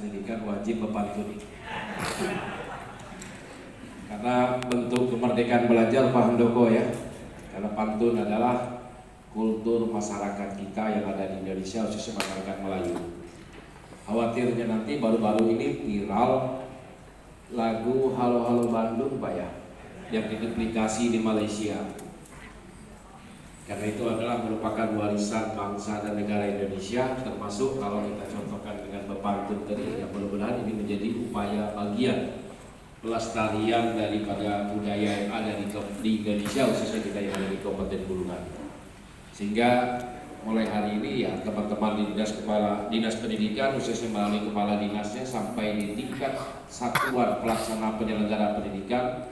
pendidikan wajib berpantun. Karena bentuk kemerdekaan belajar Pak Handoko ya. Karena pantun adalah kultur masyarakat kita yang ada di Indonesia, khususnya masyarakat Melayu. Khawatirnya nanti baru-baru ini viral lagu Halo Halo Bandung Pak ya, yang diduplikasi di Malaysia. Karena itu adalah merupakan warisan bangsa dan negara Indonesia, termasuk kalau kita contohkan dengan berpantun tadi, yang mudah-mudahan ini menjadi upaya bagian pelestarian daripada budaya yang ada di Indonesia, khususnya kita yang ada di Kabupaten Bulungan. Sehingga mulai hari ini ya teman-teman di Dinas Pendidikan, khususnya melalui kepala dinasnya sampai di tingkat satuan pelaksana penyelenggara pendidikan,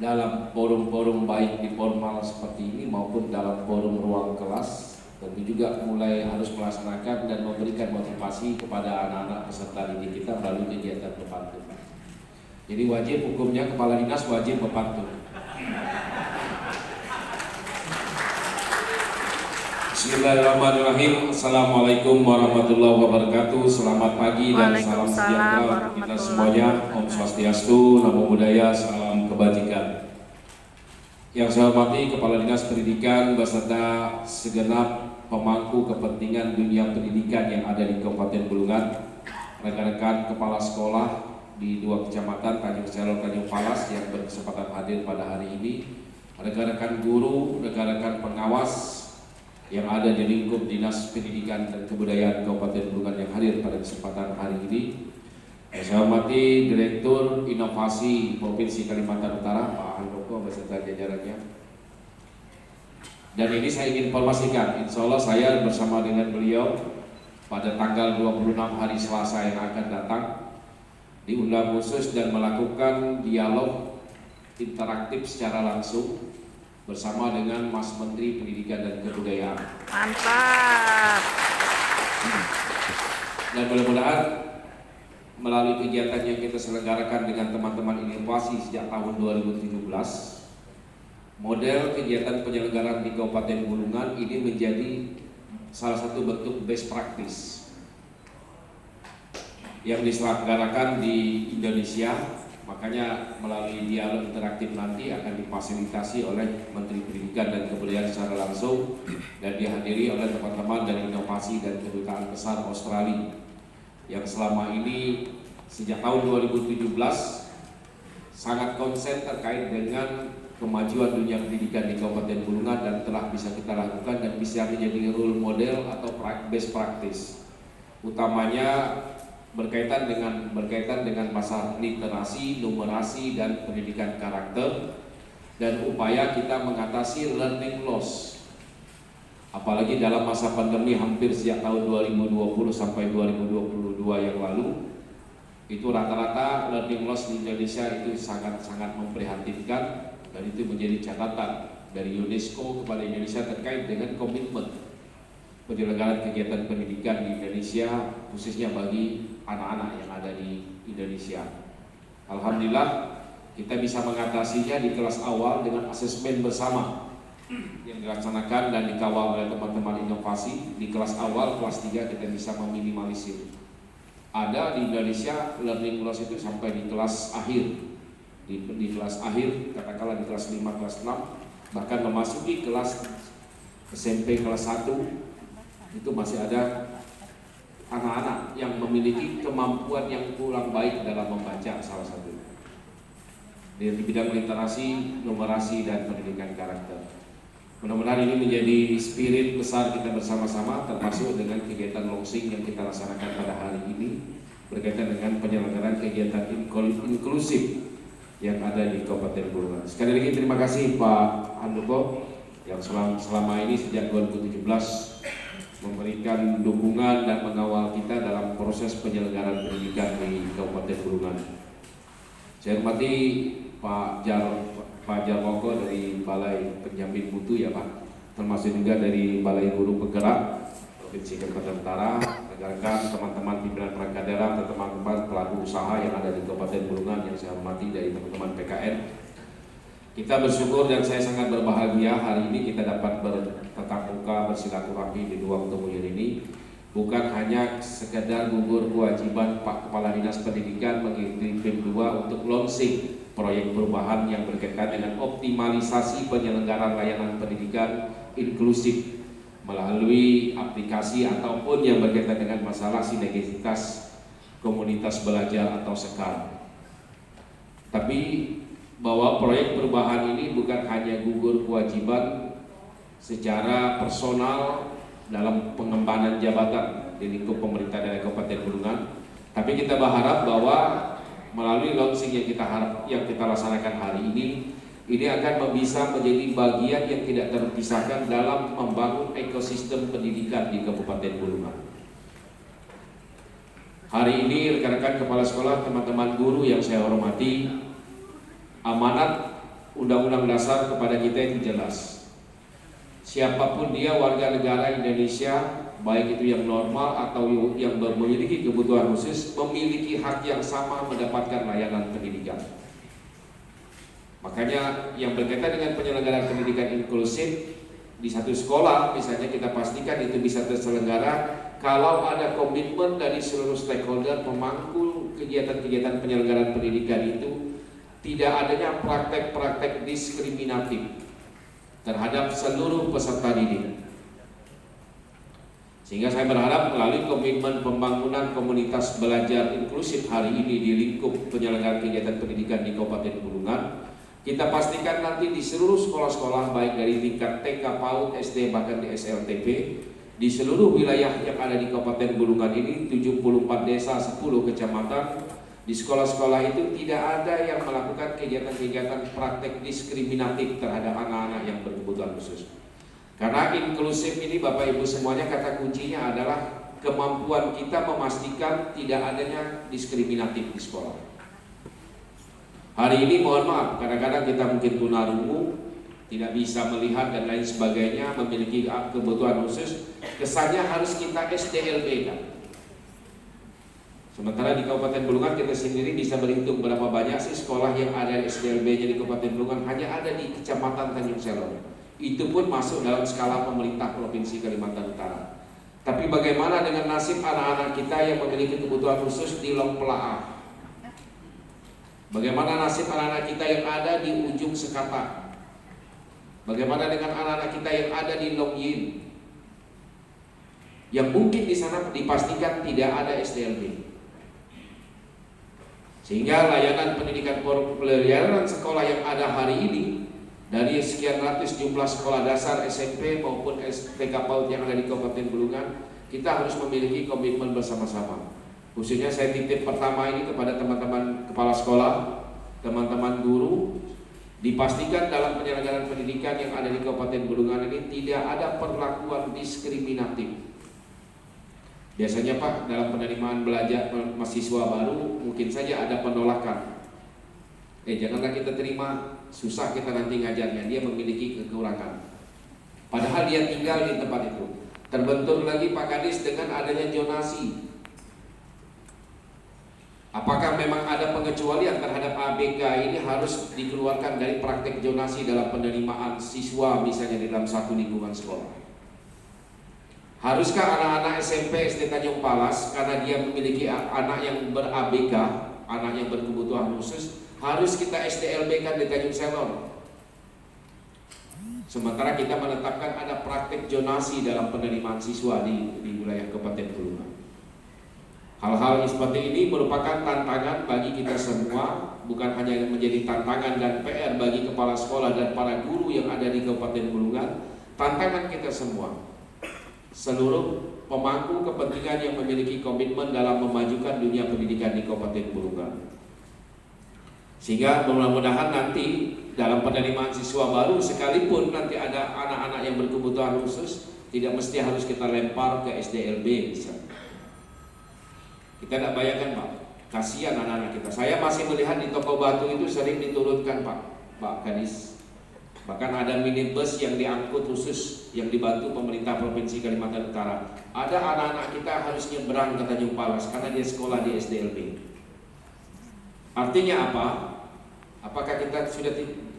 dalam forum-forum baik di formal seperti ini maupun dalam forum ruang kelas, tentu juga mulai harus melaksanakan dan memberikan motivasi kepada anak-anak peserta didik kita melalui kegiatan berpantun. Jadi wajib hukumnya kepala dinas wajib berpantun. Bismillahirrahmanirrahim. Assalamualaikum warahmatullahi wabarakatuh. Selamat pagi dan salam sejahtera untuk kita semuanya. Om Swastiastu, Namo Buddhaya, salam kebajikan. Yang saya hormati Kepala Dinas Pendidikan beserta segenap pemangku kepentingan dunia pendidikan yang ada di Kabupaten Bulungan, rekan-rekan kepala sekolah di 2 kecamatan Tanjung Selor, Tanjung Palas yang berkesempatan hadir pada hari ini, rekan-rekan guru, rekan-rekan pengawas yang ada di lingkup Dinas Pendidikan dan Kebudayaan Kabupaten Bulungan yang hadir pada kesempatan hari ini. Saya hormati Direktur Inovasi Provinsi Kalimantan Utara Pak Handoko beserta jajarannya. Dan ini saya ingin informasikan, insya Allah saya bersama dengan beliau pada tanggal 26 hari Selasa yang akan datang diundang khusus dan melakukan dialog interaktif secara langsung bersama dengan Mas Menteri Pendidikan dan Kebudayaan. Mantap. Dan mudah-mudahan melalui kegiatan yang kita selenggarakan dengan teman-teman inovasi sejak tahun 2017, model kegiatan penyelenggaraan di Kabupaten Bulungan ini menjadi salah satu bentuk best practice yang diselenggarakan di Indonesia. Makanya melalui dialog interaktif nanti akan difasilitasi oleh Menteri Pendidikan dan Kebudayaan secara langsung dan dihadiri oleh teman-teman dari Inovasi dan Kedutaan Besar Australia yang selama ini sejak tahun 2017 sangat konsen terkait dengan kemajuan dunia pendidikan di Kabupaten Bulungan dan telah bisa kita lakukan dan bisa menjadi role model atau best practice, utamanya berkaitan dengan masalah literasi, numerasi dan pendidikan karakter dan upaya kita mengatasi learning loss. Apalagi dalam masa pandemi hampir sejak tahun 2020 sampai 2022 yang lalu, itu rata-rata learning loss di Indonesia itu sangat-sangat memprihatinkan dan itu menjadi catatan dari UNESCO kepada Indonesia terkait dengan komitmen penyelenggaraan kegiatan pendidikan di Indonesia khususnya bagi anak-anak yang ada di Indonesia. Alhamdulillah kita bisa mengatasinya di kelas awal dengan asesmen bersama yang dilaksanakan dan dikawal oleh teman-teman inovasi. Di kelas awal, kelas 3 kita bisa meminimalisir. Ada di Indonesia learning loss itu sampai di kelas akhir. Di kelas akhir, katakanlah di kelas 5, kelas 6, bahkan memasuki kelas SMP kelas 1 itu masih ada anak-anak yang memiliki kemampuan yang kurang baik dalam membaca salah satu di bidang literasi, numerasi dan pendidikan karakter. Mudah-mudahan ini menjadi spirit besar kita bersama-sama, termasuk dengan kegiatan launching yang kita laksanakan pada hari ini berkaitan dengan penyelenggaraan kegiatan inklusif yang ada di Kabupaten Bulungan. Sekali lagi terima kasih Pak Handoko yang selama ini sejak 2017 memberikan dukungan dan mengawal kita dalam proses penyelenggaraan pendidikan di Kabupaten Bulungan. Saya hormati Pak Jarmoko dari Balai Penjamin Mutu ya Pak, termasuk juga dari Balai Guru Penggerak Provinsi Kalimantan Utara, rekan-rekan teman-teman pimpinan perangkat daerah, teman-teman pelaku usaha yang ada di Kabupaten Bulungan yang saya hormati dari teman-teman PKN. Kita bersyukur dan saya sangat berbahagia hari ini kita dapat bertatap muka bersilaturahmi di ruang temu ini bukan hanya sekedar gugur kewajiban Pak Kepala Dinas Pendidikan mengikuti PIM 2 untuk launching proyek perubahan yang berkaitan dengan optimalisasi penyelenggaraan layanan pendidikan inklusif melalui aplikasi ataupun yang berkaitan dengan masalah sinergisitas komunitas belajar atau SEKAR. Tapi bahwa proyek perubahan ini bukan hanya gugur kewajiban secara personal dalam pengembangan jabatan di lingkup pemerintah daerah Kabupaten Bulungan, tapi kita berharap bahwa melalui launching yang kita laksanakan hari ini akan bisa menjadi bagian yang tidak terpisahkan dalam membangun ekosistem pendidikan di Kabupaten Bulungan. Hari ini rekan-rekan kepala sekolah, teman-teman guru yang saya hormati, amanat Undang-Undang Dasar kepada kita itu jelas. Siapapun dia warga negara Indonesia, baik itu yang normal atau yang memiliki kebutuhan khusus, memiliki hak yang sama mendapatkan layanan pendidikan. Makanya yang berkaitan dengan penyelenggaraan pendidikan inklusif di satu sekolah, misalnya kita pastikan itu bisa terselenggara kalau ada komitmen dari seluruh stakeholder pemangku kegiatan-kegiatan penyelenggaraan pendidikan itu tidak adanya praktek-praktek diskriminatif terhadap seluruh peserta didik. Sehingga saya berharap melalui komitmen pembangunan komunitas belajar inklusif hari ini di lingkup penyelenggaraan kegiatan pendidikan di Kabupaten Bulungan, kita pastikan nanti di seluruh sekolah-sekolah baik dari tingkat TK, PAUD, SD bahkan di SLTP di seluruh wilayah yang ada di Kabupaten Bulungan ini 74 desa 10 kecamatan, di sekolah-sekolah itu tidak ada yang melakukan kegiatan-kegiatan praktek diskriminatif terhadap anak-anak yang berkebutuhan khusus. Karena inklusif ini Bapak Ibu semuanya kata kuncinya adalah kemampuan kita memastikan tidak adanya diskriminatif di sekolah. Hari ini mohon maaf, kadang-kadang kita mungkin tunarungu, tidak bisa melihat dan lain sebagainya, memiliki kebutuhan khusus, kesannya harus kita SDLB kan. Sementara di Kabupaten Bulungan kita sendiri bisa berhitung berapa banyak sih sekolah yang ada SDLB-nya di Kabupaten Bulungan, hanya ada di Kecamatan Tanjung Selor. Itu pun masuk dalam skala pemerintah Provinsi Kalimantan Utara. Tapi bagaimana dengan nasib anak-anak kita yang memiliki kebutuhan khusus di Long Pelaah? Bagaimana nasib anak-anak kita yang ada di ujung Sekata? Bagaimana dengan anak-anak kita yang ada di Long Yin? Yang mungkin di sana dipastikan tidak ada SDLB. Sehingga layanan pendidikan pelayaran sekolah yang ada hari ini dari sekian ratus jumlah sekolah dasar SMP maupun TK PAUD yang ada di Kabupaten Bulungan, kita harus memiliki komitmen bersama-sama. Khususnya saya titip pertama ini kepada teman-teman kepala sekolah, teman-teman guru, dipastikan dalam penyelenggaraan pendidikan yang ada di Kabupaten Bulungan ini tidak ada perlakuan diskriminatif. Biasanya Pak, dalam penerimaan belajar mahasiswa baru mungkin saja ada penolakan. Janganlah kita terima, susah kita nanti ngajarnya, dia memiliki kekurangan. Padahal dia tinggal di tempat itu. Terbentur lagi Pak Kadis dengan adanya zonasi. Apakah memang ada pengecualian terhadap ABK ini harus dikeluarkan dari praktek zonasi dalam penerimaan siswa misalnya di dalam satu lingkungan sekolah? Haruskah anak-anak SMP SD Tanjung Palas karena dia memiliki anak yang ber-ABK, anak yang berkebutuhan khusus, harus kita SDLB kan di Tanjung Selor? Sementara kita menetapkan ada praktek zonasi dalam penerimaan siswa di wilayah Kabupaten Bulungan. Hal-hal seperti ini merupakan tantangan bagi kita semua, bukan hanya menjadi tantangan dan PR bagi kepala sekolah dan para guru yang ada di Kabupaten Bulungan, tantangan kita semua. Seluruh pemangku kepentingan yang memiliki komitmen dalam memajukan dunia pendidikan di Kabupaten Bulungan. Sehingga mudah-mudahan nanti dalam penerimaan siswa baru sekalipun nanti ada anak-anak yang berkebutuhan khusus, tidak mesti harus kita lempar ke SDLB misalnya. Kita tidak bayangkan Pak, kasihan anak-anak kita. Saya masih melihat di Toko Batu itu sering diturunkan Pak Kadis. Bahkan ada minibus yang diangkut khusus yang dibantu pemerintah Provinsi Kalimantan Utara. Ada anak-anak kita harus nyebrang ke Tanjung Palas karena dia sekolah di SDLB. Artinya apa? Apakah kita sudah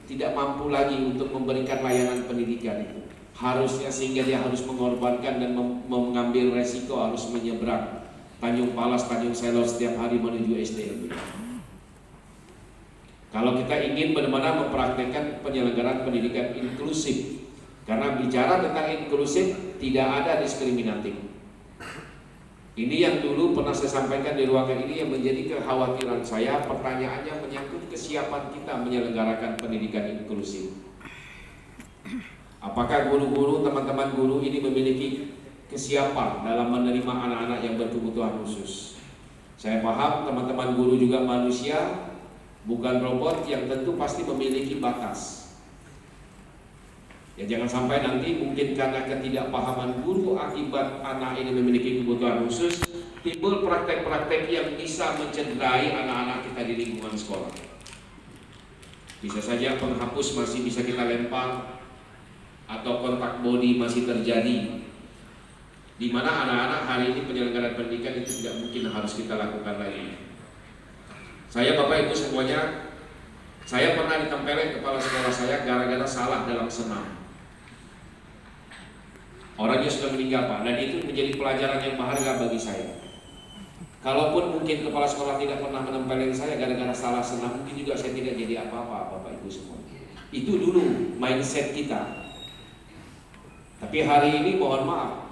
tidak mampu lagi untuk memberikan layanan pendidikan itu? harusnya, sehingga dia harus mengorbankan dan mengambil resiko harus menyeberang Tanjung Palas, Tanjung Selor setiap hari menuju SDM. Kalau kita ingin benar-benar mempraktekkan penyelenggaraan pendidikan inklusif, karena bicara tentang inklusif tidak ada diskriminatif. Ini yang dulu pernah saya sampaikan di ruangan ini yang menjadi kekhawatiran saya. Pertanyaannya menyangkut kesiapan kita menyelenggarakan pendidikan inklusif. Apakah guru-guru, teman-teman guru ini memiliki kesiapan dalam menerima anak-anak yang berkebutuhan khusus? Saya paham teman-teman guru juga manusia, bukan robot yang tentu pasti memiliki batas. Ya jangan sampai nanti mungkin karena ketidakpahaman guru akibat anak ini memiliki kebutuhan khusus, timbul praktek-praktek yang bisa mencederai anak-anak kita di lingkungan sekolah. Bisa saja penghapus masih bisa kita lempar, atau kontak body masih terjadi, di mana anak-anak hari ini penyelenggaraan pendidikan itu tidak mungkin harus kita lakukan lagi. Saya Bapak Ibu semuanya, saya pernah ditempelin kepala sekolah saya gara-gara salah dalam senam. Orangnya sudah meninggal Pak, dan itu menjadi pelajaran yang berharga bagi saya. Kalaupun mungkin kepala sekolah tidak pernah menempelin saya gara-gara salah senam, mungkin juga saya tidak jadi apa-apa Bapak Ibu semua. Itu dulu mindset kita. Tapi hari ini mohon maaf,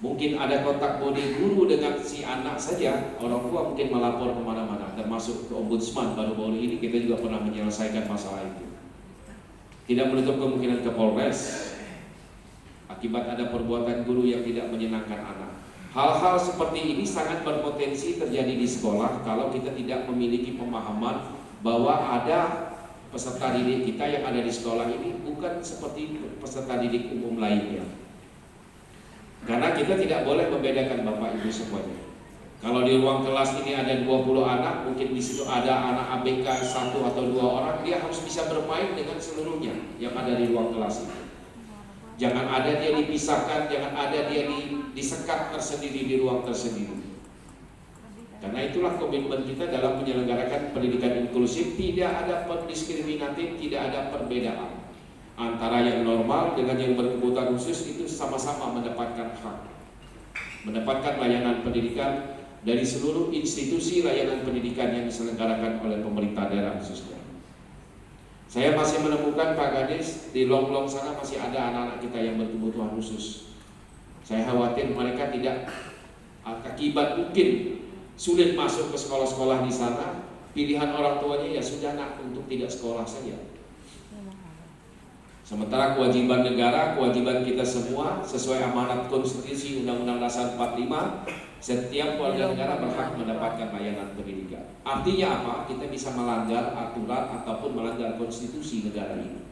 mungkin ada kontak body guru dengan si anak saja, orang tua mungkin melapor kemana-mana, termasuk ke ombudsman. Baru-baru ini kita juga pernah menyelesaikan masalah itu. Tidak menutup kemungkinan ke Polres akibat ada perbuatan guru yang tidak menyenangkan anak. Hal-hal seperti ini sangat berpotensi terjadi di sekolah kalau kita tidak memiliki pemahaman bahwa ada peserta didik kita yang ada di sekolah ini bukan seperti peserta didik umum lainnya. Karena kita tidak boleh membedakan Bapak Ibu semuanya. Kalau di ruang kelas ini ada 20 anak, mungkin di situ ada anak ABK 1 atau 2 orang, dia harus bisa bermain dengan seluruhnya yang ada di ruang kelas itu. Jangan ada dia dipisahkan, jangan ada dia disekat tersendiri di ruang tersendiri. Karena itulah komitmen kita dalam menyelenggarakan pendidikan inklusif. Tidak ada diskriminatif, tidak ada perbedaan antara yang normal dengan yang berkebutuhan khusus. Itu sama-sama mendapatkan hak, mendapatkan layanan pendidikan dari seluruh institusi layanan pendidikan yang diselenggarakan oleh pemerintah daerah khususnya. Saya masih menemukan Pak Gadis di Longlong sana masih ada anak-anak kita yang berkebutuhan khusus. Saya khawatir mereka tidak, akibat mungkin sulit masuk ke sekolah-sekolah di sana, pilihan orang tuanya ya sudah nak untuk tidak sekolah saja. Sementara kewajiban negara, kewajiban kita semua sesuai amanat konstitusi Undang-Undang Dasar 45, setiap warga negara berhak mendapatkan layanan pendidikan. Artinya apa? Kita bisa melanggar aturan ataupun melanggar konstitusi negara ini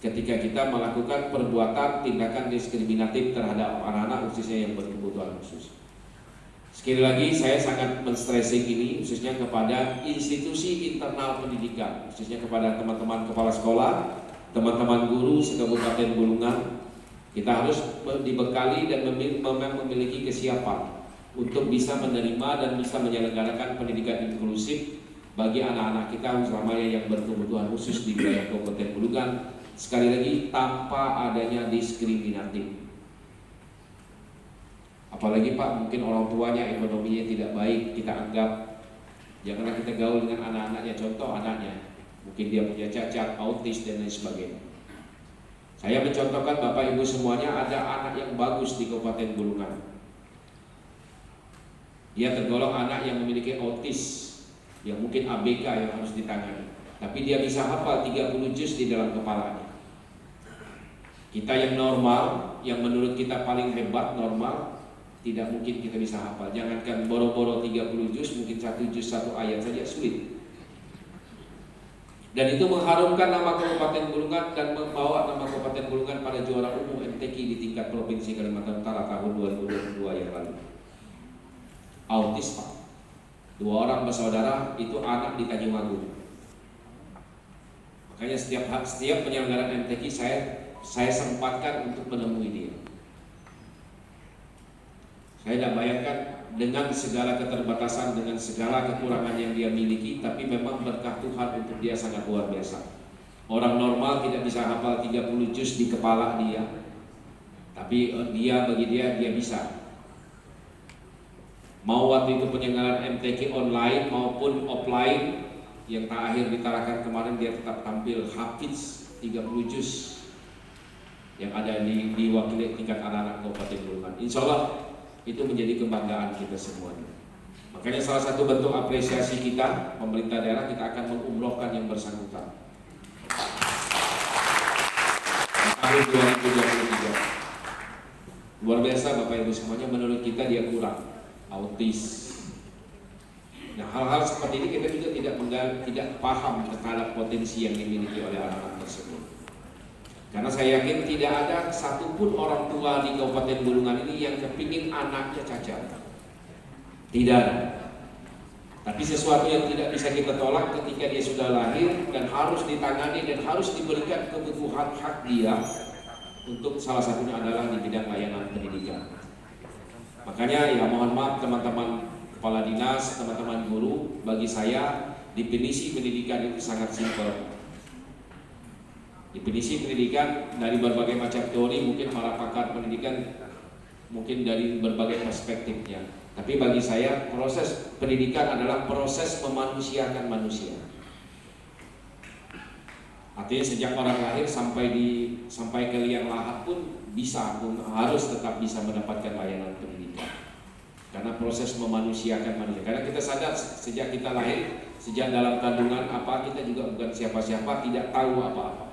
ketika kita melakukan perbuatan tindakan diskriminatif terhadap anak-anak khususnya yang berkebutuhan khusus. Sekali lagi saya sangat men-stressing ini khususnya kepada institusi internal pendidikan, khususnya kepada teman-teman kepala sekolah, teman-teman guru se-Kabupaten Bulungan. Kita harus dibekali dan memiliki kesiapan untuk bisa menerima dan bisa menyelenggarakan pendidikan inklusif bagi anak-anak kita utamanya yang berkebutuhan khusus di wilayah Kabupaten Bulungan. Sekali lagi tanpa adanya diskriminatif. Apalagi Pak, mungkin orang tuanya ekonominya tidak baik, kita anggap janganlah kita gaul dengan anak-anaknya. Contoh anaknya, mungkin dia punya cacat, autis dan lain sebagainya. Saya mencontohkan Bapak Ibu semuanya, ada anak yang bagus di Kabupaten Bulungan. Dia tergolong anak yang memiliki autis, yang mungkin ABK yang harus ditangani. Tapi dia bisa hafal 30 juz di dalam kepalanya. Kita yang normal, yang menurut kita paling hebat normal, tidak mungkin kita bisa hafal. Jangankan boro-boro 30 juz, mungkin 1 juz 1 ayat saja sulit. Dan itu mengharumkan nama Kabupaten Bulungan dan membawa nama Kabupaten Bulungan pada juara umum MTQ di tingkat Provinsi Kalimantan Utara tahun 2022 yang lalu. Autis Pak, 2 orang bersaudara, itu anak di Tanjung Agung. Makanya setiap penyelenggaraan MTQ saya sempatkan untuk menemui dia. Saya tidak bayangkan dengan segala keterbatasan, dengan segala kekurangan yang dia miliki, tapi memang berkah Tuhan untuk dia sangat luar biasa. Orang normal tidak bisa hafal 30 juz di kepala dia, tapi bagi dia bisa. Mau waktu itu penyelenggaraan MTQ online maupun offline yang terakhir ditarakan kemarin, dia tetap tampil hafiz 30 juz yang ada di wakil tingkat anak-anak Kabupaten Bulungan. Insya Allah itu menjadi kebanggaan kita semuanya. Makanya salah satu bentuk apresiasi kita, pemerintah daerah, kita akan mengumrohkan yang bersangkutan tahun 2023. Luar biasa Bapak Ibu semuanya, menurut kita dia kurang autis. Nah, hal-hal seperti ini kita juga tidak paham terhadap potensi yang dimiliki oleh anak-anak tersebut. Karena saya yakin tidak ada satupun orang tua di Kabupaten Bulungan ini yang kepingin anaknya cacat. Tidak ada. Tapi sesuatu yang tidak bisa kita tolak ketika dia sudah lahir dan harus ditangani dan harus diberikan kebutuhan hak dia, untuk salah satunya adalah di bidang layanan pendidikan. Makanya ya mohon maaf teman-teman kepala dinas, teman-teman guru, bagi saya definisi pendidikan itu sangat simpel. Definisi pendidikan dari berbagai macam teori, mungkin para pakar pendidikan mungkin dari berbagai perspektifnya. Tapi bagi saya proses pendidikan adalah proses memanusiakan manusia. Artinya sejak orang lahir sampai ke liang lahat pun harus tetap bisa mendapatkan layanan pendidikan. Karena proses memanusiakan manusia. Karena kita sadar sejak kita lahir, sejak dalam kandungan kita juga bukan siapa-siapa, tidak tahu apa-apa.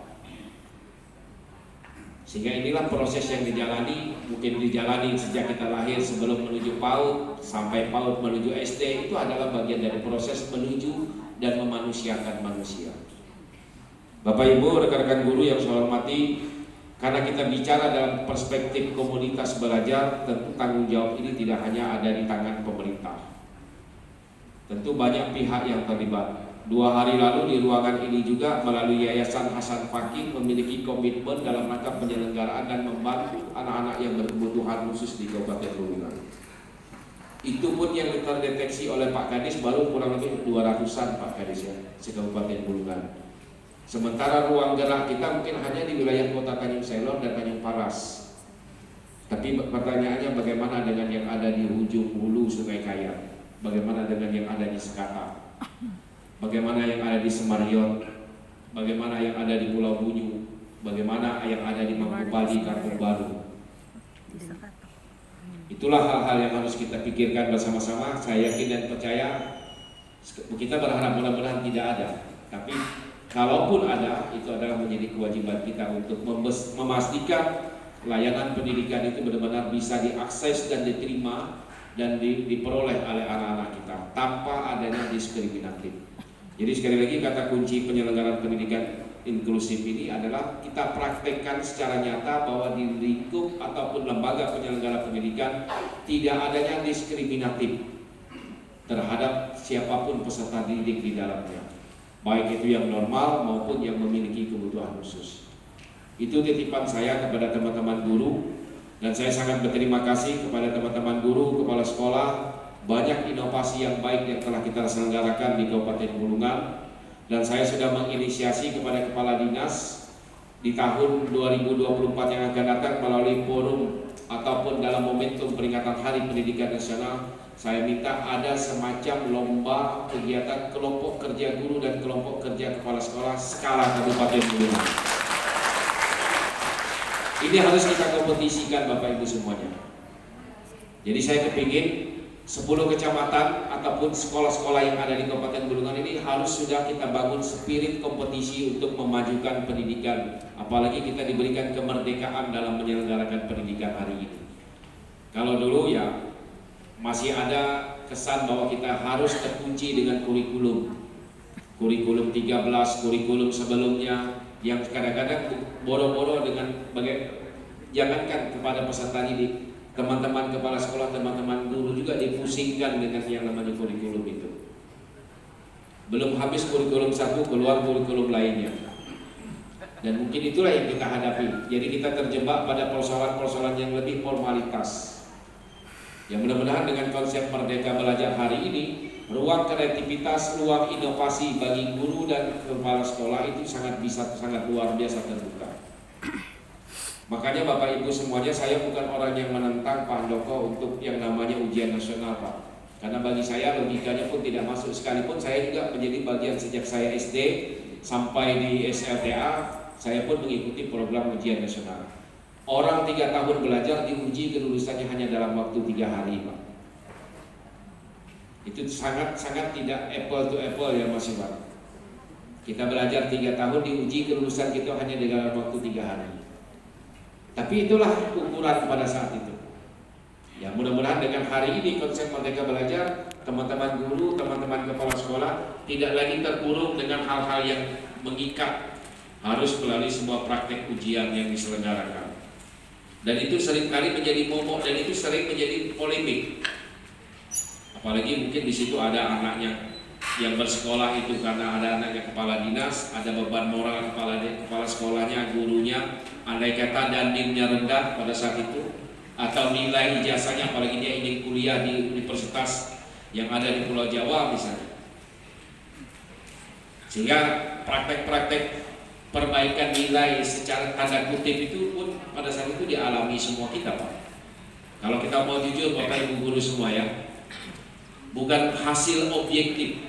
Sehingga inilah proses yang mungkin dijalani sejak kita lahir sebelum menuju PAUD, sampai PAUD menuju SD, itu adalah bagian dari proses menuju dan memanusiakan manusia. Bapak Ibu, rekan-rekan guru yang saya hormati, karena kita bicara dalam perspektif komunitas belajar, tentu tanggung jawab ini tidak hanya ada di tangan pemerintah. Tentu banyak pihak yang terlibat. 2 hari lalu di ruangan ini juga melalui Yayasan Hasan Fakih memiliki komitmen dalam rangka penyelenggaraan dan membantu anak-anak yang berkebutuhan khusus di Kabupaten Bulungan. Itu pun yang terdeteksi oleh Pak Kadis baru kurang lebih 200-an Pak Kadis ya, se-Kabupaten Bulungan. Sementara ruang gerak kita mungkin hanya di wilayah Kota Tanjung Selor dan Tanjung Paras. Tapi pertanyaannya bagaimana dengan yang ada di ujung hulu Sungai Kayak? Bagaimana dengan yang ada di Sekata? Bagaimana yang ada di Semarion? Bagaimana yang ada di Pulau Bunyu? Bagaimana yang ada di Mangkupadi, Kampung Baru? Itulah hal-hal yang harus kita pikirkan bersama-sama. Saya yakin dan percaya, kita berharap mudah-mudahan tidak ada. Tapi kalaupun ada, itu adalah menjadi kewajiban kita untuk memastikan layanan pendidikan itu benar-benar bisa diakses dan diterima dan diperoleh oleh anak-anak kita tanpa adanya diskriminatif. Jadi sekali lagi kata kunci penyelenggaraan pendidikan inklusif ini adalah kita praktekkan secara nyata bahwa di lingkup ataupun lembaga penyelenggara pendidikan tidak adanya diskriminatif terhadap siapapun peserta didik di dalamnya, baik itu yang normal maupun yang memiliki kebutuhan khusus. Itu titipan saya kepada teman-teman guru, dan saya sangat berterima kasih kepada teman-teman guru, kepala sekolah. Banyak inovasi yang baik yang telah kita selenggarakan di Kabupaten Bulungan, dan saya sudah menginisiasi kepada kepala dinas di tahun 2024 yang akan datang melalui forum ataupun dalam momentum peringatan Hari Pendidikan Nasional, saya minta ada semacam lomba kegiatan kelompok kerja guru dan kelompok kerja kepala sekolah skala Kabupaten Bulungan. Ini harus kita kompetisikan Bapak Ibu semuanya. Jadi saya kepingin 10 kecamatan ataupun sekolah-sekolah yang ada di Kabupaten Bulungan ini harus sudah kita bangun spirit kompetisi untuk memajukan pendidikan. Apalagi kita diberikan kemerdekaan dalam menyelenggarakan pendidikan hari ini. Kalau dulu ya masih ada kesan bahwa kita harus terkunci dengan kurikulum 13, kurikulum sebelumnya yang kadang-kadang boro-boro dengan jangankan kepada peserta didik, teman-teman kepala sekolah, teman-teman guru juga dipusingkan dengan yang namanya kurikulum itu. Belum habis kurikulum 1, keluar kurikulum lainnya. Dan mungkin itulah yang kita hadapi. Jadi kita terjebak pada persoalan-persoalan yang lebih formalitas. Ya mudah-mudahan dengan konsep Merdeka Belajar hari ini, ruang kreativitas, ruang inovasi bagi guru dan kepala sekolah itu sangat luar biasa terbuka. Makanya Bapak Ibu semuanya, saya bukan orang yang menentang Pak Handoko untuk yang namanya ujian nasional, Pak. Karena bagi saya logikanya pun tidak masuk, sekalipun saya juga menjadi bagian sejak saya SD sampai di SLTA, saya pun mengikuti program ujian nasional. Orang 3 tahun belajar diuji kelulusannya hanya dalam waktu 3 hari, Pak. Itu sangat tidak apple to apple ya Mas Iwan. Kita belajar 3 tahun, diuji kelulusan kita hanya dalam waktu 3 hari. Tapi itulah ukuran pada saat itu. Ya mudah-mudahan dengan hari ini konsep Merdeka Belajar, teman-teman guru, teman-teman kepala sekolah tidak lagi terkurung dengan hal-hal yang mengikat, harus melalui sebuah praktek ujian yang diselenggarakan. Dan itu seringkali menjadi momok dan itu sering menjadi polemik. Apalagi mungkin di situ ada anaknya yang bersekolah itu karena ada anaknya kepala dinas, ada beban moral kepala sekolahnya, gurunya, andai kata dandingnya rendah pada saat itu, atau nilai ijazahnya, apalagi dia ingin kuliah di universitas yang ada di Pulau Jawa misalnya. Sehingga praktek-praktek perbaikan nilai secara tanda kutip itu pun pada saat itu dialami semua kita, Pak. Kalau kita mau jujur Bapak Ibu guru semua ya, bukan hasil objektif.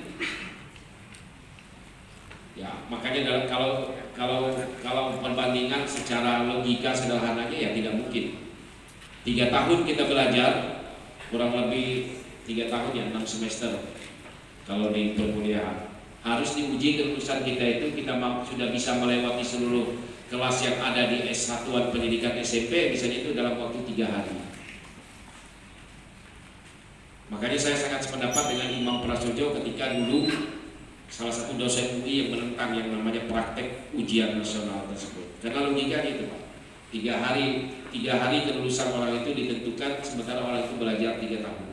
Ya, makanya kalau perbandingan secara logika sederhananya ya tidak mungkin. 3 tahun kita belajar, kurang lebih 3 tahun ya 6 semester kalau di perkuliahan. Harus diuji kelulusan kita itu kita sudah bisa melewati seluruh kelas yang ada di S1 pendidikan SMP misalnya itu dalam waktu 3 hari. Makanya saya sangat sependapat dengan Imam Prasojo ketika dulu salah satu dosen UI yang menentang yang namanya praktek ujian nasional tersebut. Karena logikanya itu Pak, 3 hari kelulusan orang itu ditentukan sementara orang itu belajar 3 tahun.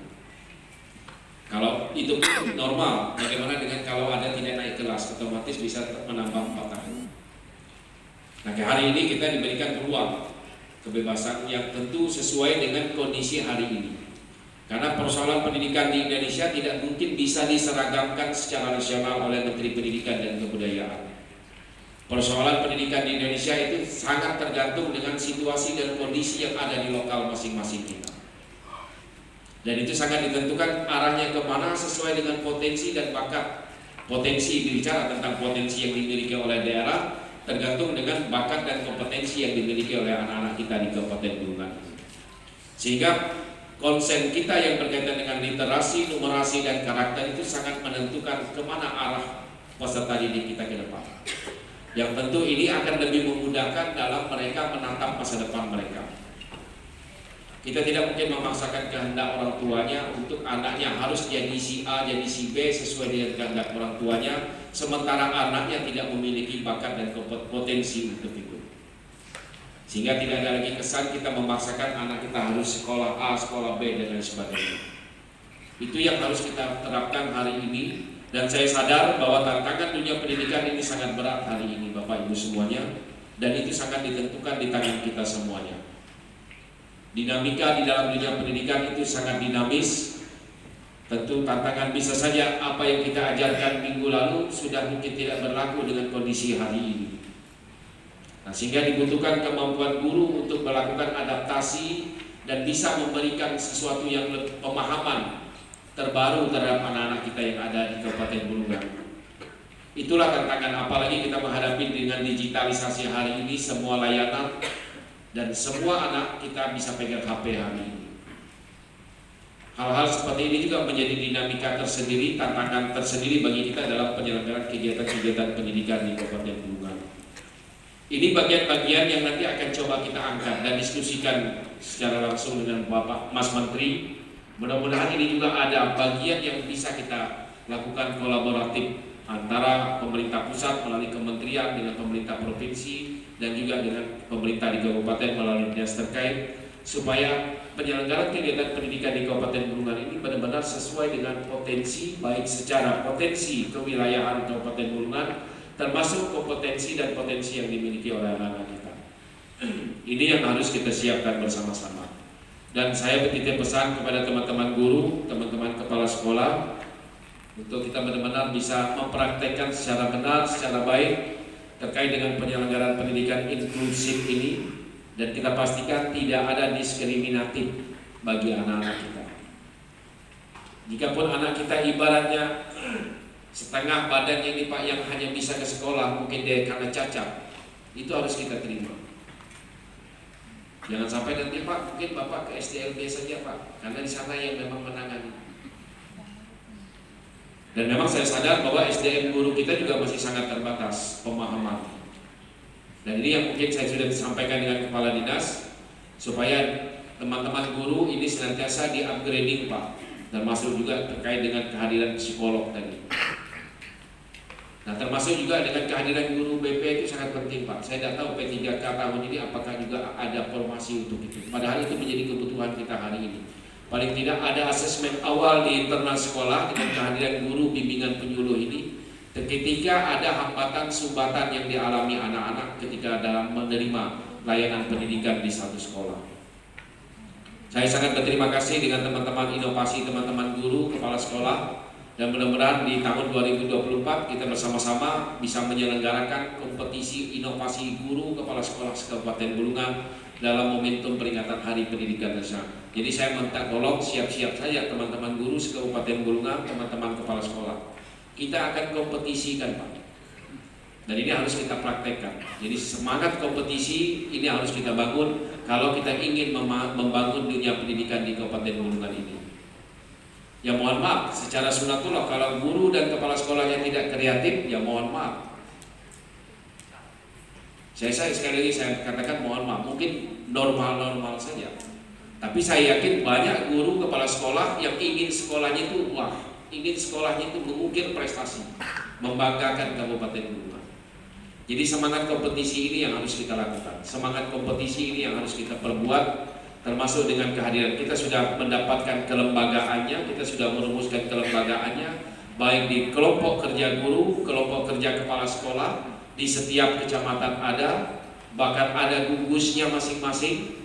Kalau itu normal, bagaimana dengan kalau ada tidak naik kelas, otomatis bisa menambah 4 tahun. Nah hari ini kita diberikan peluang kebebasan yang tentu sesuai dengan kondisi hari ini. Karena persoalan pendidikan di Indonesia tidak mungkin bisa diseragamkan secara nasional oleh Menteri Pendidikan dan Kebudayaan. Persoalan pendidikan di Indonesia itu sangat tergantung dengan situasi dan kondisi yang ada di lokal masing-masing kita. Dan itu sangat ditentukan arahnya kemana sesuai dengan potensi dan bakat. Potensi bicara tentang potensi yang dimiliki oleh daerah tergantung dengan bakat dan kompetensi yang dimiliki oleh anak-anak kita di Kabupaten Bulungan. Sehingga konsen kita yang berkaitan dengan literasi, numerasi, dan karakter itu sangat menentukan kemana arah peserta didik kita ke depan. Yang tentu ini akan lebih memudahkan dalam mereka menatap masa depan mereka. Kita tidak mungkin memaksakan kehendak orang tuanya untuk anaknya harus jadi si A, jadi si B sesuai dengan kehendak orang tuanya, sementara anaknya tidak memiliki bakat dan potensi untuk itu. Sehingga tidak ada lagi kesan kita memaksakan anak kita harus sekolah A, sekolah B, dan lain sebagainya. Itu yang harus kita terapkan hari ini. Dan saya sadar bahwa tantangan dunia pendidikan ini sangat berat hari ini Bapak Ibu semuanya. Dan itu sangat ditentukan di tangan kita semuanya. Dinamika di dalam dunia pendidikan itu sangat dinamis. Tentu tantangan bisa saja apa yang kita ajarkan minggu lalu sudah mungkin tidak berlaku dengan kondisi hari ini. Nah, sehingga dibutuhkan kemampuan guru untuk melakukan adaptasi dan bisa memberikan sesuatu yang pemahaman terbaru terhadap anak-anak kita yang ada di Kabupaten Bulungan. Itulah tantangan, apalagi kita menghadapi dengan digitalisasi hari ini, semua layanan dan semua anak kita bisa pegang HP hari ini. Hal-hal seperti ini juga menjadi dinamika tersendiri, tantangan tersendiri bagi kita dalam penyelenggaraan kegiatan-kegiatan pendidikan di Kabupaten Bulungan. Ini bagian-bagian yang nanti akan coba kita angkat dan diskusikan secara langsung dengan Bapak Mas Menteri. Mudah-mudahan ini juga ada bagian yang bisa kita lakukan kolaboratif antara pemerintah pusat melalui kementerian dengan pemerintah provinsi dan juga dengan pemerintah di kabupaten melalui dinas terkait, supaya penyelenggaraan kegiatan pendidikan di Kabupaten Bulungan ini benar-benar sesuai dengan potensi, baik secara potensi kewilayahan Kabupaten Bulungan termasuk kompetensi dan potensi yang dimiliki oleh anak-anak kita. Ini yang harus kita siapkan bersama-sama. Dan saya bertitip pesan kepada teman-teman guru, teman-teman kepala sekolah, untuk kita benar-benar bisa mempraktekkan secara benar, secara baik terkait dengan penyelenggaraan pendidikan inklusif ini, dan kita pastikan tidak ada diskriminatif bagi anak-anak kita. Jikapun anak kita ibaratnya setengah badannya ini Pak, yang hanya bisa ke sekolah, mungkin dia karena cacat, itu harus kita terima. Jangan sampai nanti Pak, mungkin Bapak ke SDLB saja Pak, karena di sana yang memang menangani. Dan memang saya sadar bahwa SDM guru kita juga masih sangat terbatas pemahaman. Dan ini yang mungkin saya sudah disampaikan dengan Kepala Dinas, supaya teman-teman guru ini senantiasa di-upgrading Pak, termasuk juga terkait dengan kehadiran psikolog tadi. Nah, termasuk juga dengan kehadiran guru BP itu sangat penting Pak. Saya tidak tahu P3K tahun ini apakah juga ada formasi untuk itu. Padahal itu menjadi kebutuhan kita hari ini. Paling tidak ada asesmen awal di internal sekolah dengan kehadiran guru bimbingan penyuluh ini. Ketika ada hambatan sumbatan yang dialami anak-anak ketika dalam menerima layanan pendidikan di satu sekolah. Saya sangat berterima kasih dengan teman-teman inovasi, teman-teman guru, kepala sekolah, dan mudah-mudahan di tahun 2024 kita bersama-sama bisa menyelenggarakan kompetisi inovasi guru kepala sekolah Kabupaten Bulungan dalam momentum peringatan Hari Pendidikan Nasional. Jadi saya minta tolong siap-siap saja teman-teman guru Kabupaten Bulungan, teman-teman kepala sekolah. Kita akan kompetisikan Pak. Dan ini harus kita praktekkan. Jadi semangat kompetisi ini harus kita bangun kalau kita ingin membangun dunia pendidikan di Kabupaten Bulungan ini. Ya mohon maaf, secara sunatullah kalau guru dan kepala sekolahnya tidak kreatif, ya mohon maaf. Saya sekali lagi saya katakan mohon maaf, mungkin normal-normal saja. Tapi saya yakin banyak guru kepala sekolah yang ingin sekolahnya itu wah, ingin sekolahnya itu mengukir prestasi, membanggakan Kabupaten Bulungan. Jadi semangat kompetisi ini yang harus kita lakukan. Semangat kompetisi ini yang harus kita perbuat. Termasuk dengan kehadiran kita sudah mendapatkan kelembagaannya, kita sudah merumuskan kelembagaannya, baik di kelompok kerja guru, kelompok kerja kepala sekolah, di setiap kecamatan ada, bahkan ada gugusnya masing-masing.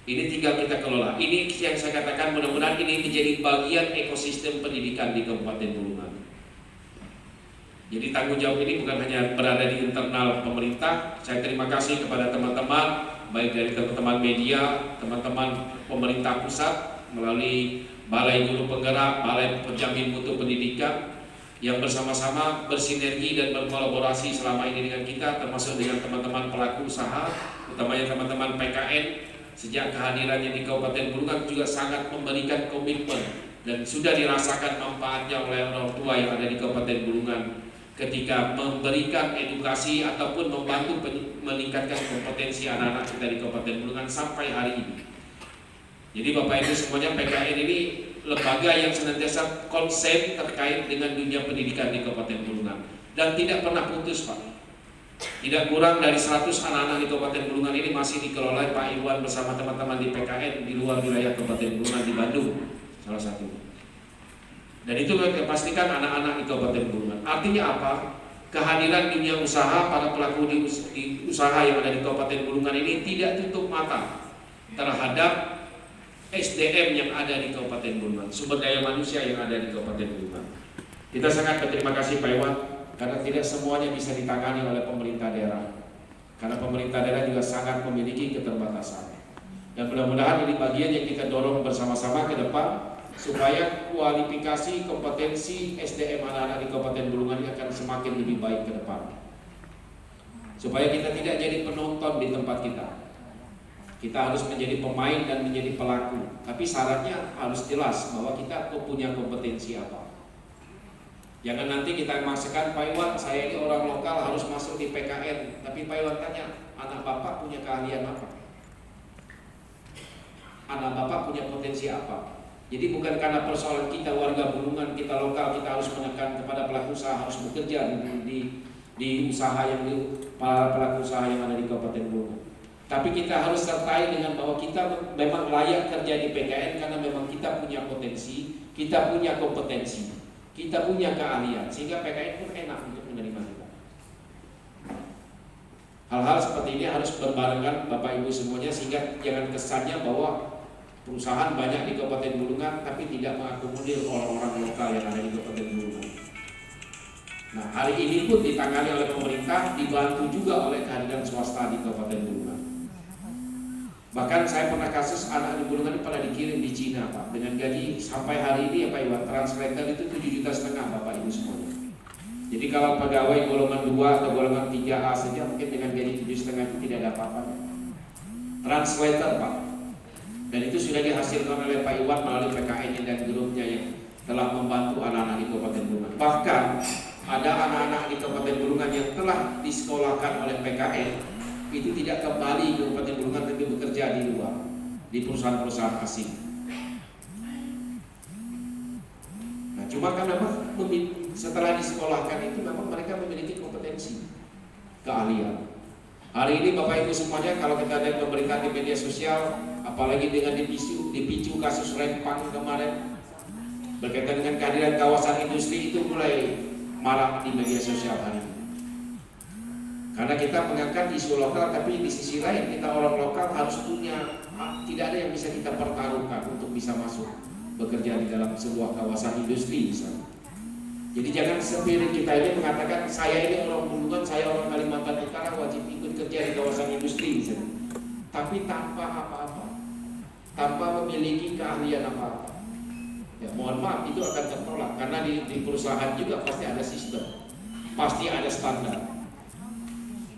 Ini tinggal kita kelola. Ini yang saya katakan mudah-mudahan ini menjadi bagian ekosistem pendidikan di Kabupaten Bulungan. Jadi tanggung jawab ini bukan hanya berada di internal pemerintah. Saya terima kasih kepada teman-teman, baik dari teman-teman media, teman-teman pemerintah pusat melalui Balai Guru Penggerak, Balai Penjamin Mutu Pendidikan yang bersama-sama bersinergi dan berkolaborasi selama ini dengan kita, termasuk dengan teman-teman pelaku usaha, utamanya teman-teman PKN. Sejak kehadirannya di Kabupaten Bulungan juga sangat memberikan komitmen dan sudah dirasakan manfaatnya oleh orang tua yang ada di Kabupaten Bulungan ketika memberikan edukasi ataupun membantu meningkatkan kompetensi anak-anak kita di Kabupaten Bulungan sampai hari ini. Jadi Bapak Ibu semuanya, PKN ini lembaga yang senantiasa konsen terkait dengan dunia pendidikan di Kabupaten Bulungan dan tidak pernah putus Pak. Tidak kurang dari 100 anak-anak di Kabupaten Bulungan ini masih dikelola Pak Iwan bersama teman-teman di PKN di luar wilayah Kabupaten Bulungan di Bandung salah satunya. Dan itu kita pastikan anak-anak di Kabupaten Bulungan. Artinya apa? Kehadiran dunia usaha, para pelaku di usaha yang ada di Kabupaten Bulungan ini tidak tutup mata terhadap SDM yang ada di Kabupaten Bulungan, sumber daya manusia yang ada di Kabupaten Bulungan. Kita sangat berterima kasih Pak Iwan, karena tidak semuanya bisa ditangani oleh pemerintah daerah. Karena pemerintah daerah juga sangat memiliki keterbatasan. Dan mudah-mudahan ini bagian yang kita dorong bersama-sama ke depan, supaya kualifikasi kompetensi SDM anak-anak di Kabupaten Bulungan ini akan semakin lebih baik ke depan. Supaya kita tidak jadi penonton di tempat kita. Kita harus menjadi pemain dan menjadi pelaku. Tapi syaratnya harus jelas bahwa kita punya kompetensi apa. Jangan nanti kita masukkan Pak Iwan, saya ini orang lokal harus masuk di PKN. Tapi Pak Iwan tanya, anak Bapak punya keahlian apa? Anak Bapak punya potensi apa? Jadi bukan karena persoalan kita warga Bulungan, kita lokal, kita harus menekan kepada pelaku usaha harus bekerja di usaha yang para pelaku usaha yang ada di Kabupaten Bulungan. Tapi kita harus sertai dengan bahwa kita memang layak kerja di PKN karena memang kita punya potensi, kita punya kompetensi, kita punya keahlian, sehingga PKN pun enak untuk menerima kita. Hal-hal seperti ini harus berbarengan Bapak Ibu semuanya, sehingga jangan kesannya bahwa Perusahaan banyak di Kabupaten Bulungan tapi tidak mengakomodir orang-orang lokal yang ada di Kabupaten Bulungan. Nah, hari ini pun ditangani oleh pemerintah, dibantu juga oleh kehadiran swasta di Kabupaten Bulungan. Bahkan saya pernah kasus anak di Bulungan ini pernah dikirim di Cina, Pak, dengan gaji sampai hari ini ya Pak Iwan, translator itu 7,5 juta Bapak Ibu semuanya. Jadi kalau pegawai golongan 2 atau golongan 3A saja mungkin dengan gaji 7,5 itu tidak ada apa-apa. Translator, Pak. Dan itu sudah dihasilkan oleh Pak Iwan melalui PKN dan grupnya yang telah membantu anak-anak di Kabupaten Bulungan. Bahkan ada anak-anak di Kabupaten Bulungan yang telah disekolahkan oleh PKN itu tidak kembali ke Kabupaten Bulungan tapi bekerja di luar di perusahaan-perusahaan asing. Nah, cuma kan memang setelah disekolahkan itu memang mereka memiliki kompetensi, keahlian. Hari ini Bapak Ibu semuanya kalau kita lihat pemberitaan di media sosial, apalagi dengan dipicu kasus Rempang kemarin berkaitan dengan kehadiran kawasan industri itu mulai marak di media sosial hari ini. Karena kita mengangkat isu lokal, tapi di sisi lain kita orang lokal harus punya, tidak ada yang bisa kita pertaruhkan untuk bisa masuk bekerja di dalam sebuah kawasan industri misalnya. Jadi jangan spirit kita ini mengatakan saya ini orang Bulungan, saya orang Kalimantan Utara wajib ikut kerja di kawasan industri misalnya. Tapi tanpa apa-apa, tanpa memiliki keahlian apa-apa. Ya, mohon maaf itu akan tertolak karena di perusahaan juga pasti ada sistem, pasti ada standar.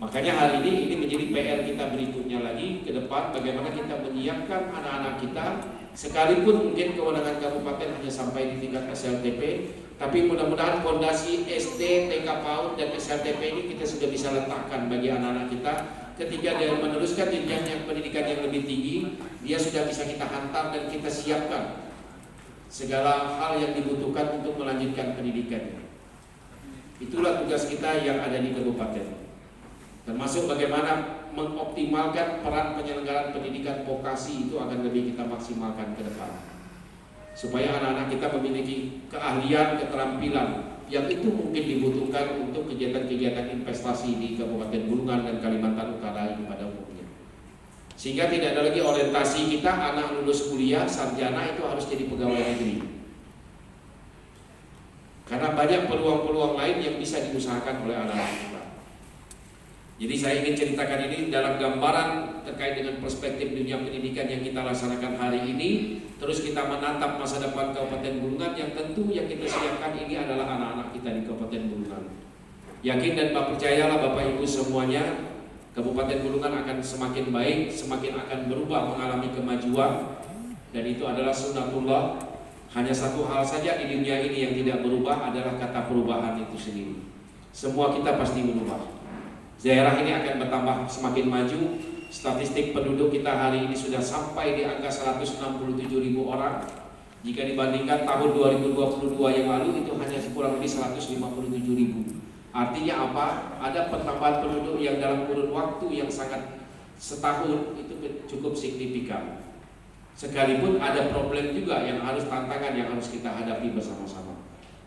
Makanya hal ini menjadi PR kita berikutnya lagi ke depan, bagaimana kita menyiapkan anak-anak kita, sekalipun mungkin kewenangan kabupaten hanya sampai di tingkat SLTP, tapi mudah-mudahan fondasi SD, TK PAUD dan SLTP ini kita sudah bisa letakkan bagi anak-anak kita. Ketika dia meneruskan jenjang pendidikan yang lebih tinggi, dia sudah bisa kita hantar dan kita siapkan segala hal yang dibutuhkan untuk melanjutkan pendidikannya. Itulah tugas kita yang ada di kabupaten. Termasuk bagaimana mengoptimalkan peran penyelenggaraan pendidikan vokasi itu akan lebih kita maksimalkan ke depan. Supaya anak-anak kita memiliki keahlian, keterampilan yang itu mungkin dibutuhkan untuk kegiatan-kegiatan investasi di Kabupaten Bulungan dan Kalimantan Utara ini pada umumnya. Sehingga tidak ada lagi orientasi kita anak lulus kuliah, sarjana itu harus jadi pegawai negeri. Karena banyak peluang-peluang lain yang bisa diusahakan oleh anak-anak kita. Jadi saya ingin ceritakan ini dalam gambaran terkait dengan perspektif dunia pendidikan yang kita laksanakan hari ini. Terus kita menatap masa depan Kabupaten Bulungan yang tentu yang kita siapkan ini adalah anak-anak kita di Kabupaten Bulungan. Yakin dan percayalah Bapak Ibu semuanya, Kabupaten Bulungan akan semakin baik, semakin akan berubah, mengalami kemajuan. Dan itu adalah sunnatullah. Hanya satu hal saja di dunia ini yang tidak berubah adalah kata perubahan itu sendiri. Semua kita pasti berubah. Daerah ini akan bertambah semakin maju. Statistik penduduk kita hari ini sudah sampai di angka 167.000 orang. Jika dibandingkan tahun 2022 yang lalu itu hanya kurang lebih 157.000. Artinya apa? Ada pertambahan penduduk yang dalam kurun waktu yang sangat setahun itu cukup signifikan. Sekalipun ada problem juga yang harus tantangan yang harus kita hadapi bersama-sama.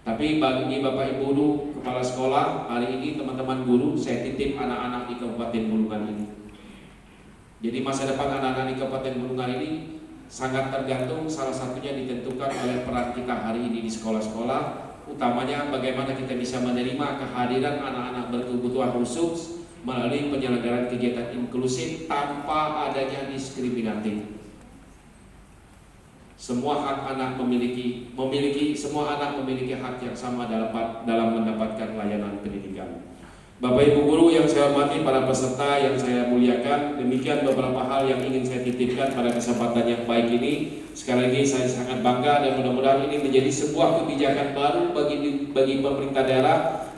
Tapi bagi Bapak Ibu guru, kepala sekolah, hari ini teman-teman guru, saya titip anak-anak di Kabupaten Bulungan ini. Jadi masa depan anak-anak di Kabupaten Bulungan ini sangat tergantung, salah satunya ditentukan oleh peran kita hari ini di sekolah-sekolah, utamanya bagaimana kita bisa menerima kehadiran anak-anak berkebutuhan khusus melalui penyelenggaraan kegiatan inklusif tanpa adanya diskriminatif. Semua hak anak semua anak memiliki hak yang sama dalam mendapatkan layanan pendidikan. Bapak Ibu guru yang saya hormati, para peserta yang saya muliakan, demikian beberapa hal yang ingin saya titipkan pada kesempatan yang baik ini. Sekali lagi saya sangat bangga dan mudah-mudahan ini menjadi sebuah kebijakan baru bagi pemerintah daerah,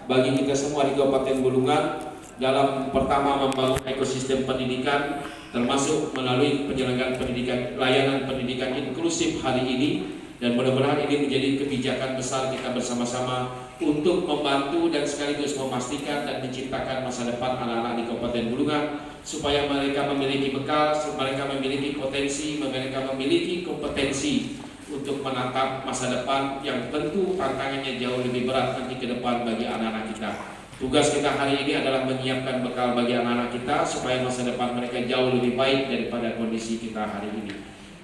bagi kita semua di Kabupaten Bulungan dalam pertama membangun ekosistem pendidikan, termasuk melalui penyelenggaraan pendidikan, layanan pendidikan inklusif hari ini. Dan mudah-mudahan ini menjadi kebijakan besar kita bersama-sama untuk membantu dan sekaligus memastikan dan menciptakan masa depan anak-anak di Kabupaten Bulungan, supaya mereka memiliki bekal, mereka memiliki potensi, mereka memiliki kompetensi untuk menatap masa depan yang tentu tantangannya jauh lebih berat nanti ke depan bagi anak-anak kita. Tugas kita hari ini adalah menyiapkan bekal bagi anak-anak kita supaya masa depan mereka jauh lebih baik daripada kondisi kita hari ini.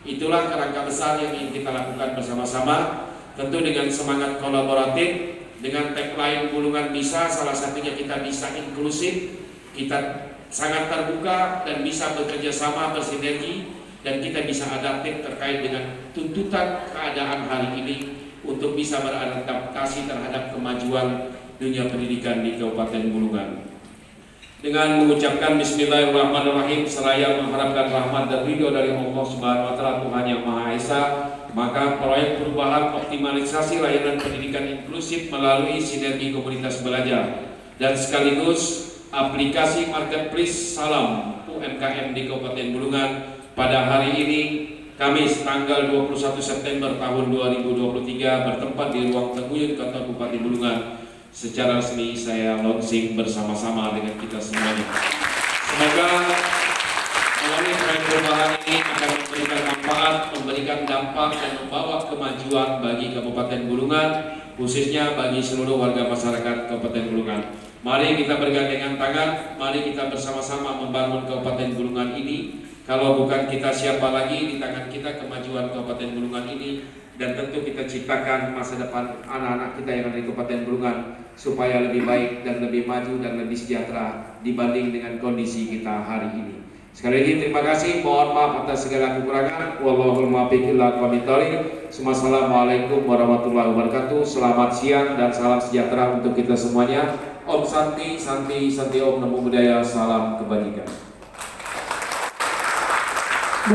Itulah kerangka besar yang ingin kita lakukan bersama-sama, tentu dengan semangat kolaboratif, dengan tagline Bulungan Bisa, salah satunya kita bisa inklusif, kita sangat terbuka dan bisa bekerja sama bersinergi, dan kita bisa adaptif terkait dengan tuntutan keadaan hari ini untuk bisa beradaptasi terhadap kemajuan dunia pendidikan di Kabupaten Bulungan. Dengan mengucapkan Bismillahirrahmanirrahim, seraya mengharapkan rahmat dan ridho dari Allah Subhanahu wa Ta'ala, Tuhan yang Maha Esa, maka proyek perubahan optimalisasi layanan pendidikan inklusif melalui sinergi komunitas belajar dan sekaligus aplikasi marketplace Salam UMKM di Kabupaten Bulungan pada hari ini, Kamis tanggal 21 September tahun 2023, bertempat di ruang Teguyun Kantor Bupati Bulungan. Secara resmi saya launching bersama-sama dengan kita semuanya. Semoga melalui proyek perubahan ini akan memberikan manfaat, memberikan dampak dan membawa kemajuan bagi Kabupaten Bulungan, khususnya bagi seluruh warga masyarakat Kabupaten Bulungan. Mari kita bergandengan tangan, mari kita bersama-sama membangun Kabupaten Bulungan ini. Kalau bukan kita, siapa lagi di tangan kita kemajuan Kabupaten Bulungan ini, dan tentu kita ciptakan masa depan anak-anak kita yang ada di Kabupaten Bulungan supaya lebih baik dan lebih maju dan lebih sejahtera dibanding dengan kondisi kita hari ini. Sekali lagi terima kasih, mohon maaf atas segala kekurangan. Wallahul muwaffiq ila aqwamit thoriq. Assalamualaikum warahmatullahi wabarakatuh. Selamat siang dan salam sejahtera untuk kita semuanya. Om Santi, Santi, Santi Om Namo Buddhaya, salam kebajikan.